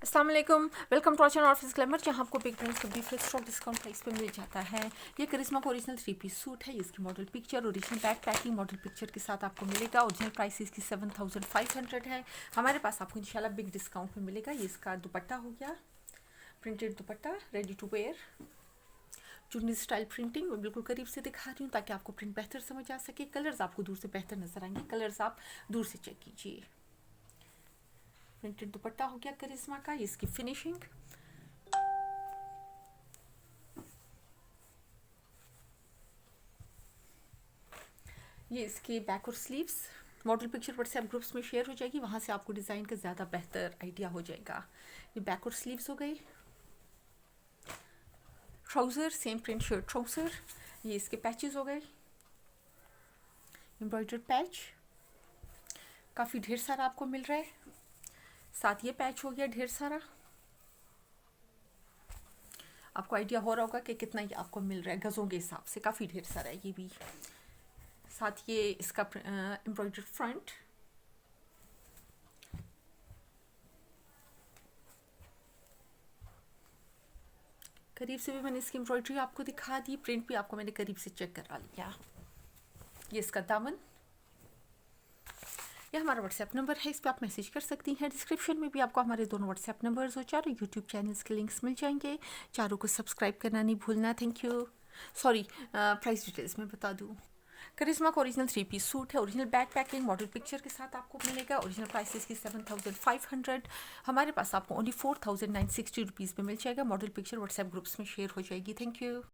अस्सलाम वालेकुम, welcome to our channel office glamour, जहाँ आपको बिग ब्रांड्स का बिग स्टॉक डिस्काउंट प्राइस पे मिल जाता है। ये करिश्मा का ओरिजिनल 3 पीस सूट है। इसकी model picture, original back packing model picture के साथ आपको मिलेगा। ओरिजिनल प्राइस इसकी 7500 है। हमारे पास आपको इंशाल्लाह बिग डिस्काउंट में मिलेगा। ये इसका दुपट्टा हो गया, printed dupatta, ready to wear, चुन्नी स्टाइल प्रिंटिंग। मैं बिल्कुल करीब से दिखा रही हूँ ताकि आपको प्रिंट बेहतर समझ आ सके। कलर्स आपको दूर से बेहतर नजर आएंगे, कलर्स आप दूर से चेक कीजिए। प्रिंटेड दुपट्टा हो गया करिश्मा का। ये इसकी फिनिशिंग, ये इसके बैक और sleeves. Model picture WhatsApp groups में शेयर हो जाएगी, वहाँ से आपको डिज़ाइन का ज़्यादा बेहतर आइडिया हो जाएगा। ये बैक और स्लीव्स हो गई। Trouser, same print shirt trouser. ये इसके पैचेस हो गए, एम्ब्रॉयडर्ड पैच, काफ़ी ढेर सारा आपको मिल रहा है। साथ ये पैच हो गया ढेर सारा। आपको आइडिया हो रहा होगा कि कितना ये आपको मिल रहा है गज़ों के हिसाब से, काफ़ी ढेर सारा है ये भी। साथ ये इसका एम्ब्रॉयडर्ड फ्रंट, करीब से भी मैंने इसकी एम्ब्रॉयडरी आपको दिखा दी, प्रिंट भी आपको मैंने करीब से चेक करा लिया। ये इसका दामन, ये हमारा व्हाट्सएप नंबर है, इस पर आप मैसेज कर सकती हैं। डिस्क्रिप्शन में भी आपको हमारे दोनों व्हाट्सएप नंबर्स और चारों यूट्यूब चैनल्स के लिंक्स मिल जाएंगे। चारों को सब्सक्राइब करना नहीं भूलना। Thank you. Sorry, price details में बता दूँ। करिश्मा का ओरिजिनल 3 पीस सूट है। Original back packing model picture के साथ आपको मिलेगा। ओरिजिनल प्राइस इसकी 7500। हमारे पास आपको ओनली 4960 रुपीज़ में मिल जाएगा। मॉडल पिक्चर व्हाट्सएप ग्रुप्स में शेयर हो जाएगी। Thank you.